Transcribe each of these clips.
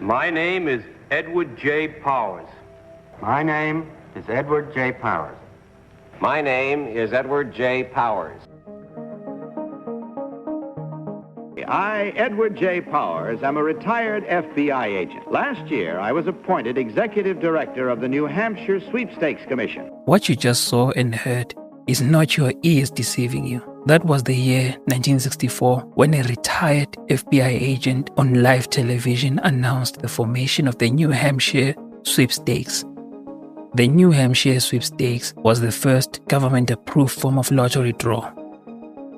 My name is Edward J. Powers. My name is Edward J. Powers. My name is Edward J. Powers. I, Edward J. Powers, am a retired FBI agent. Last year, I was appointed executive director of the New Hampshire Sweepstakes Commission. What you just saw and heard is not your ears deceiving you. That was the year 1964 when a retired FBI agent on live television announced the formation of the New Hampshire Sweepstakes. The New Hampshire Sweepstakes was the first government-approved form of lottery draw.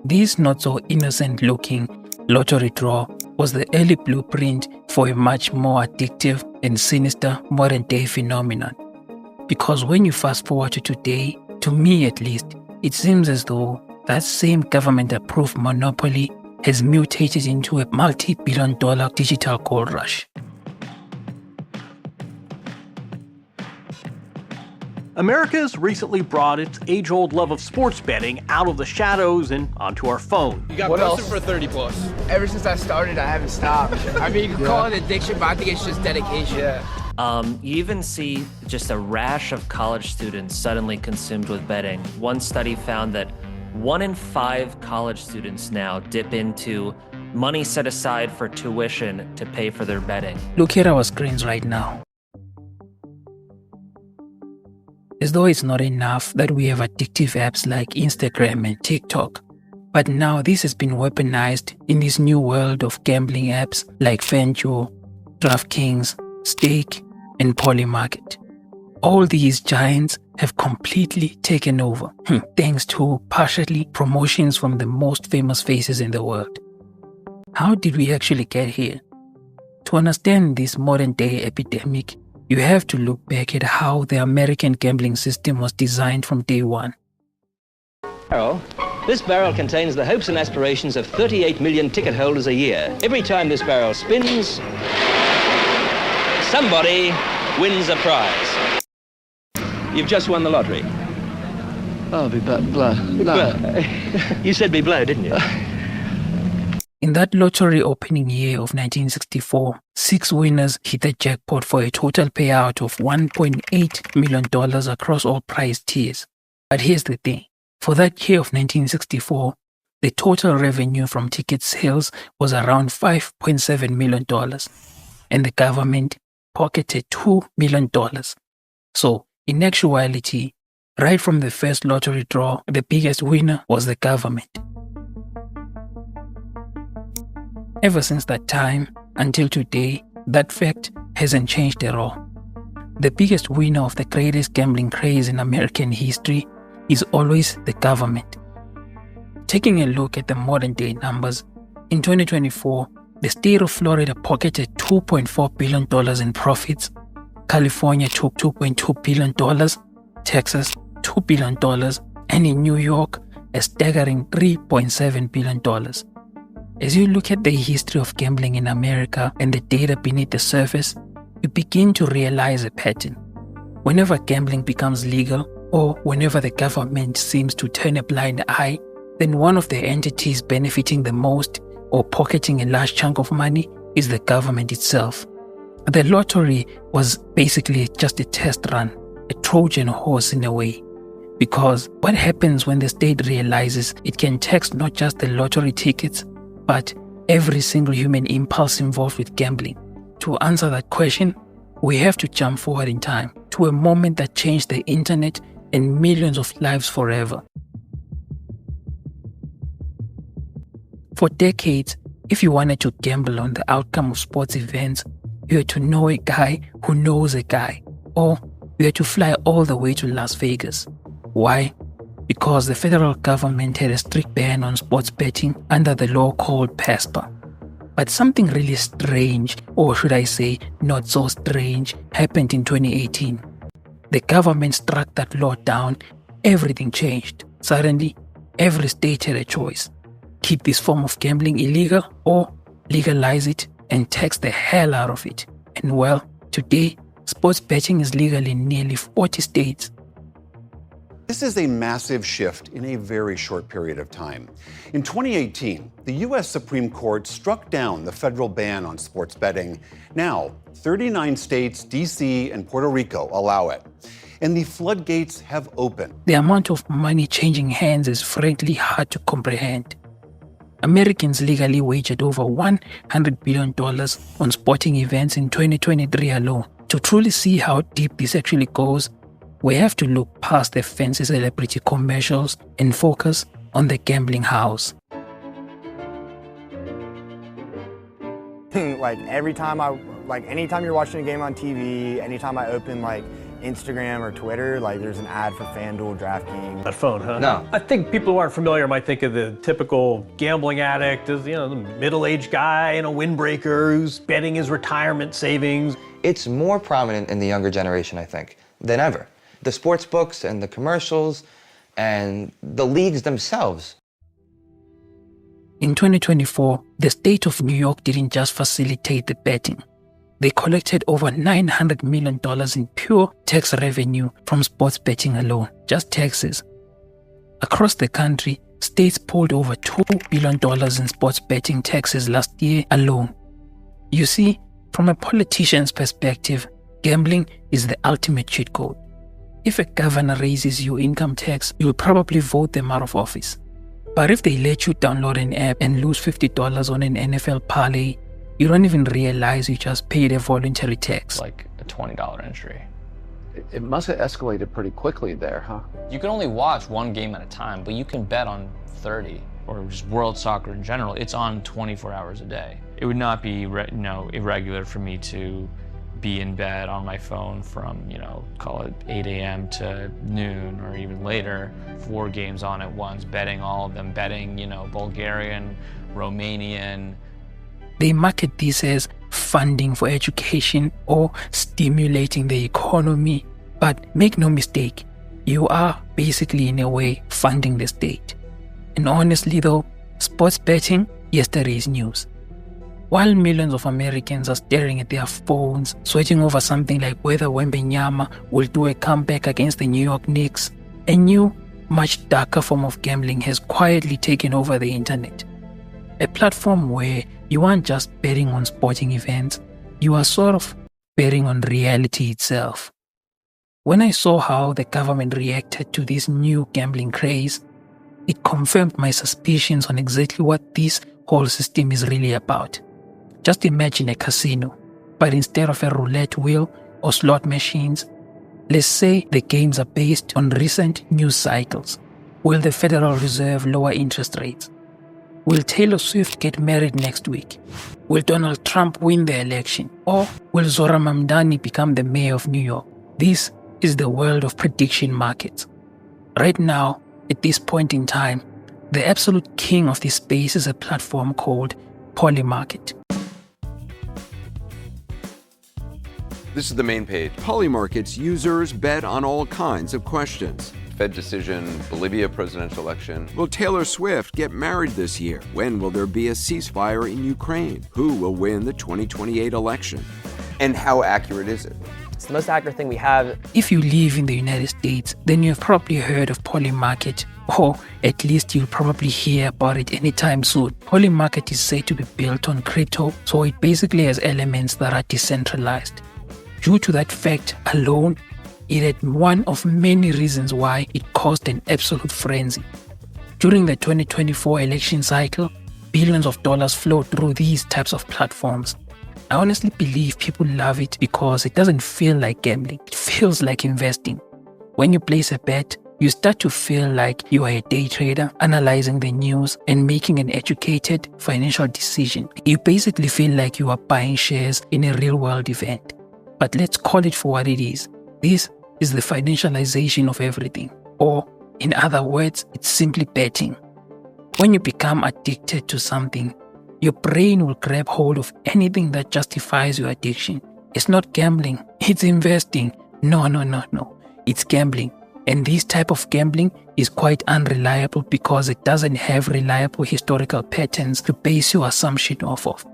This not-so-innocent-looking lottery draw was the early blueprint for a much more addictive and sinister modern-day phenomenon. Because when you fast-forward to today, to me at least, it seems as though that same government-approved monopoly has mutated into a multi-billion-dollar digital gold rush. America has recently brought its age-old love of sports betting out of the shadows and onto our phone. You got busted for 30 plus. Ever since I started, I haven't stopped. I mean, you can call it addiction, but I think it's just dedication. Yeah. You even see just a rash of college students suddenly consumed with betting. One study found that 1 in 5 college students now dip into money set aside for tuition to pay for their betting. Look at our screens right now. As though it's not enough that we have addictive apps like Instagram and TikTok, but now this has been weaponized in this new world of gambling apps like Fanduel, DraftKings, Stake, and Polymarket. All these giants have completely taken over, thanks to partially promotions from the most famous faces in the world. How did we actually get here? To understand this modern-day epidemic, you have to look back at how the American gambling system was designed from day one. This barrel contains the hopes and aspirations of 38 million ticket holders a year. Every time this barrel spins, somebody wins a prize. You've just won the lottery. Oh, be blow. No. You said be blow, didn't you? In that lottery opening year of 1964, 6 winners hit the jackpot for a total payout of $1.8 million across all prize tiers. But here's the thing. For that year of 1964, the total revenue from ticket sales was around $5.7 million, and the government pocketed $2 million. So, in actuality, right from the first lottery draw, the biggest winner was the government. Ever since that time until today, that fact hasn't changed at all. The biggest winner of the greatest gambling craze in American history is always the government. Taking a look at the modern day numbers, in 2024, the state of Florida pocketed $2.4 billion in profits, California took $2.2 billion, Texas $2 billion, and in New York, a staggering $3.7 billion. As you look at the history of gambling in America and the data beneath the surface, you begin to realize a pattern. Whenever gambling becomes legal, or whenever the government seems to turn a blind eye, then one of the entities benefiting the most or pocketing a large chunk of money is the government itself. The lottery was basically just a test run, a Trojan horse in a way. Because what happens when the state realizes it can tax not just the lottery tickets, but every single human impulse involved with gambling? To answer that question, we have to jump forward in time to a moment that changed the internet and millions of lives forever. For decades, if you wanted to gamble on the outcome of sports events, you had to know a guy who knows a guy, or you had to fly all the way to Las Vegas. Why? Because the federal government had a strict ban on sports betting under the law called PASPA. But something really strange, or should I say not so strange, happened in 2018. The government struck that law down, everything changed. Suddenly, every state had a choice. Keep this form of gambling illegal or legalize it and tax the hell out of it. And well, today, sports betting is legal in nearly 40 states. This is a massive shift in a very short period of time. In 2018, the U.S. Supreme Court struck down the federal ban on sports betting. Now, 39 states, D.C., and Puerto Rico allow it. And the floodgates have opened. The amount of money changing hands is frankly hard to comprehend. Americans legally wagered over $100 billion on sporting events in 2023 alone. To truly see how deep this actually goes, we have to look past the fancy celebrity commercials and focus on the gambling house. Anytime you're watching a game on TV, anytime I open Instagram or Twitter, there's an ad for Fanduel, DraftKings. That phone, huh? No. I think people who aren't familiar might think of the typical gambling addict as, the middle-aged guy in a windbreaker who's betting his retirement savings. It's more prominent in the younger generation, I think, than ever. The sports books and the commercials and the leagues themselves. In 2024, the state of New York didn't just facilitate the betting. They collected over $900 million in pure tax revenue from sports betting alone, just taxes. Across the country, states pulled over $2 billion in sports betting taxes last year alone. You see, from a politician's perspective, gambling is the ultimate cheat code. If a governor raises your income tax, you'll probably vote them out of office. But if they let you download an app and lose $50 on an NFL parlay, you don't even realize you just paid a voluntary tax. Like a $20 entry. It must have escalated pretty quickly there, huh? You can only watch one game at a time, but you can bet on 30, or just world soccer in general. It's on 24 hours a day. It would not be irregular for me to be in bed on my phone from, call it 8 a.m. to noon or even later, 4 games on at once, betting all of them, betting, Bulgarian, Romanian. They market this as funding for education or stimulating the economy. But make no mistake, you are basically in a way funding the state. And honestly though, sports betting, yesterday's news. While millions of Americans are staring at their phones, sweating over something like whether Wembenyama will do a comeback against the New York Knicks, a new, much darker form of gambling has quietly taken over the internet. A platform where you aren't just betting on sporting events, you are sort of betting on reality itself. When I saw how the government reacted to this new gambling craze, it confirmed my suspicions on exactly what this whole system is really about. Just imagine a casino, but instead of a roulette wheel or slot machines, let's say the games are based on recent news cycles. Will the Federal Reserve lower interest rates? Will Taylor Swift get married next week? Will Donald Trump win the election? Or will Zora Mamdani become the mayor of New York? This is the world of prediction markets. Right now, at this point in time, the absolute king of this space is a platform called Polymarket. This is the main page. Polymarket's users bet on all kinds of questions. Fed decision, Bolivia presidential election. Will Taylor Swift get married this year? When will there be a ceasefire in Ukraine? Who will win the 2028 election? And how accurate is it? It's the most accurate thing we have. If you live in the United States, then you've probably heard of Polymarket, or at least you'll probably hear about it anytime soon. Polymarket is said to be built on crypto, so it basically has elements that are decentralized. Due to that fact alone, it had one of many reasons why it caused an absolute frenzy. During the 2024 election cycle, billions of dollars flowed through these types of platforms. I honestly believe people love it because it doesn't feel like gambling. It feels like investing. When you place a bet, you start to feel like you are a day trader, analyzing the news and making an educated financial decision. You basically feel like you are buying shares in a real-world event. But let's call it for what it is. This is the financialization of everything. Or, in other words, it's simply betting. When you become addicted to something, your brain will grab hold of anything that justifies your addiction. It's not gambling, it's investing. No. It's gambling. And this type of gambling is quite unreliable because it doesn't have reliable historical patterns to base your assumption off of.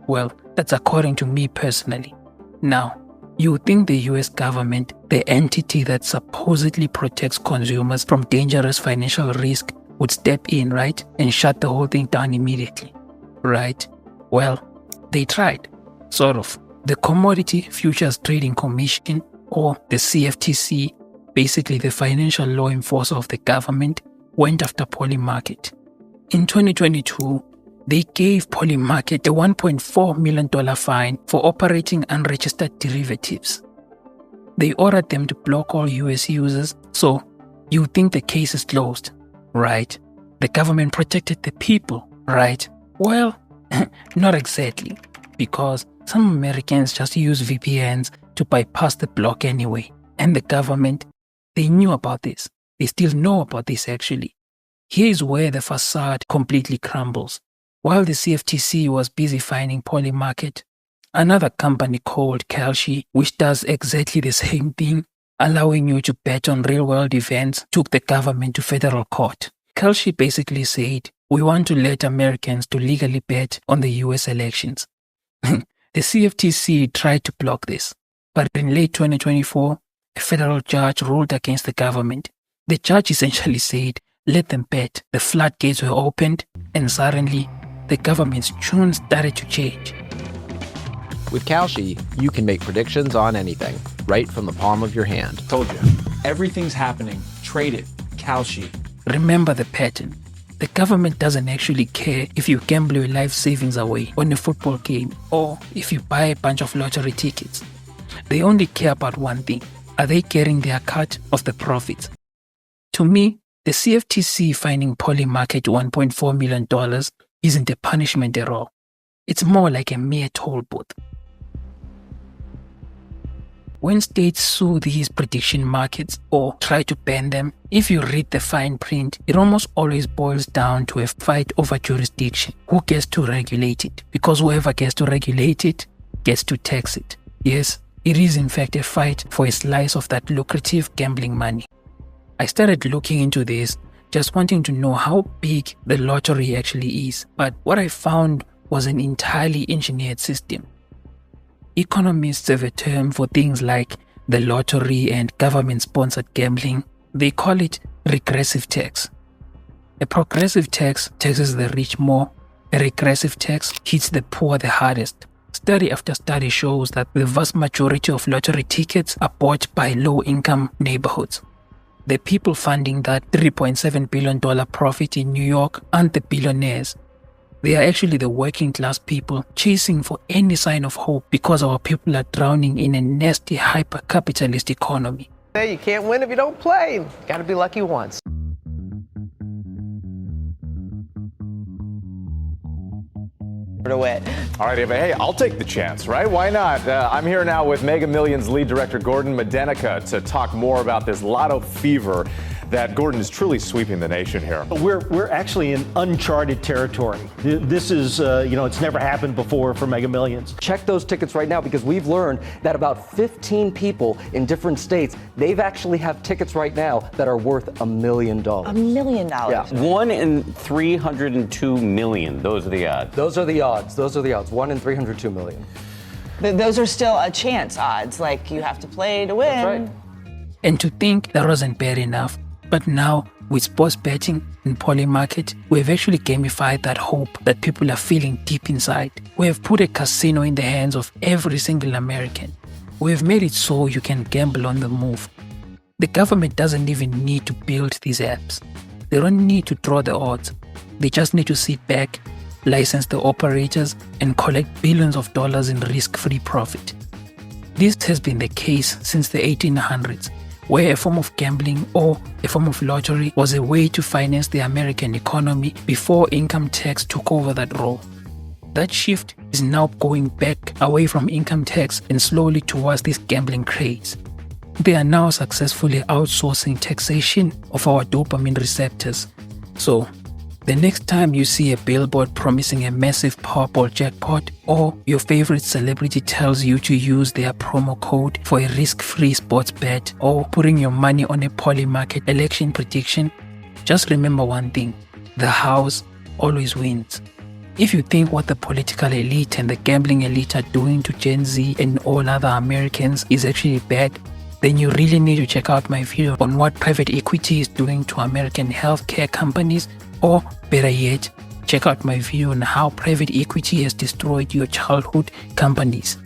Well, that's according to me personally. Now, You think the U.S. government, the entity that supposedly protects consumers from dangerous financial risk, would step in, right, and shut the whole thing down immediately, right? Well, they tried, sort of. The Commodity Futures Trading Commission, or the CFTC, basically the financial law enforcer of the government, went after Polymarket. In 2022, they gave Polymarket a $1.4 million fine for operating unregistered derivatives. They ordered them to block all US users, so you think the case is closed, right? The government protected the people, right? Well, not exactly, because some Americans just use VPNs to bypass the block anyway. And the government, they knew about this. They still know about this actually. Here's where the facade completely crumbles. While the CFTC was busy fining Polymarket, another company called Kalshi, which does exactly the same thing, allowing you to bet on real-world events, took the government to federal court. Kalshi basically said, we want to let Americans to legally bet on the US elections. The CFTC tried to block this, but in late 2024, a federal judge ruled against the government. The judge essentially said, let them bet. The floodgates were opened, and suddenly, the government's tune started to change. With Kalshi, you can make predictions on anything, right from the palm of your hand. Told you. Everything's happening. Trade it. Kalshi. Remember the pattern. The government doesn't actually care if you gamble your life savings away on a football game or if you buy a bunch of lottery tickets. They only care about one thing. Are they getting their cut of the profits? To me, the CFTC fining Polymarket $1.4 million isn't a punishment at all. It's more like a mere toll booth. When states sue these prediction markets or try to ban them, if you read the fine print, it almost always boils down to a fight over jurisdiction. Who gets to regulate it? Because whoever gets to regulate it gets to tax it. Yes, it is in fact a fight for a slice of that lucrative gambling money. I started looking into this, just wanting to know how big the lottery actually is, but what I found was an entirely engineered system. Economists have a term for things like the lottery and government-sponsored gambling. They call it regressive tax. A progressive tax taxes the rich more. A regressive tax hits the poor the hardest. Study after study shows that the vast majority of lottery tickets are bought by low-income neighborhoods. The people funding that $3.7 billion profit in New York aren't the billionaires. They are actually the working class people chasing for any sign of hope because our people are drowning in a nasty hyper-capitalist economy. Hey, you can't win if you don't play. Gotta be lucky once. To win. All right, Eva, hey, I'll take the chance, right? Why not? I'm here now with Mega Millions lead director Gordon Medenica to talk more about this lotto fever that Gordon is truly sweeping the nation here. We're actually in uncharted territory. This is, it's never happened before for Mega Millions. Check those tickets right now because we've learned that about 15 people in different states, they've actually have tickets right now that are worth $1 million. $1 million? Yeah. 1 in 302 million. Those are the odds. Those are the odds. Those are the odds. 1 in 302 million. Those are still a chance odds. Like you have to play to win. That's right. And to think that wasn't bad enough. But now, with sports betting and Polymarket, we have actually gamified that hope that people are feeling deep inside. We have put a casino in the hands of every single American. We have made it so you can gamble on the move. The government doesn't even need to build these apps. They don't need to draw the odds. They just need to sit back, license the operators, and collect billions of dollars in risk-free profit. This has been the case since the 1800s. Where a form of gambling or a form of lottery was a way to finance the American economy before income tax took over that role. That shift is now going back away from income tax and slowly towards this gambling craze. They are now successfully outsourcing taxation of our dopamine receptors. So, the next time you see a billboard promising a massive Powerball jackpot or your favorite celebrity tells you to use their promo code for a risk-free sports bet or putting your money on a Polymarket election prediction, just remember one thing: the house always wins. If you think what the political elite and the gambling elite are doing to Gen Z and all other Americans is actually bad, then you really need to check out my video on what private equity is doing to American healthcare companies, or better yet, check out my video on how private equity has destroyed your childhood companies.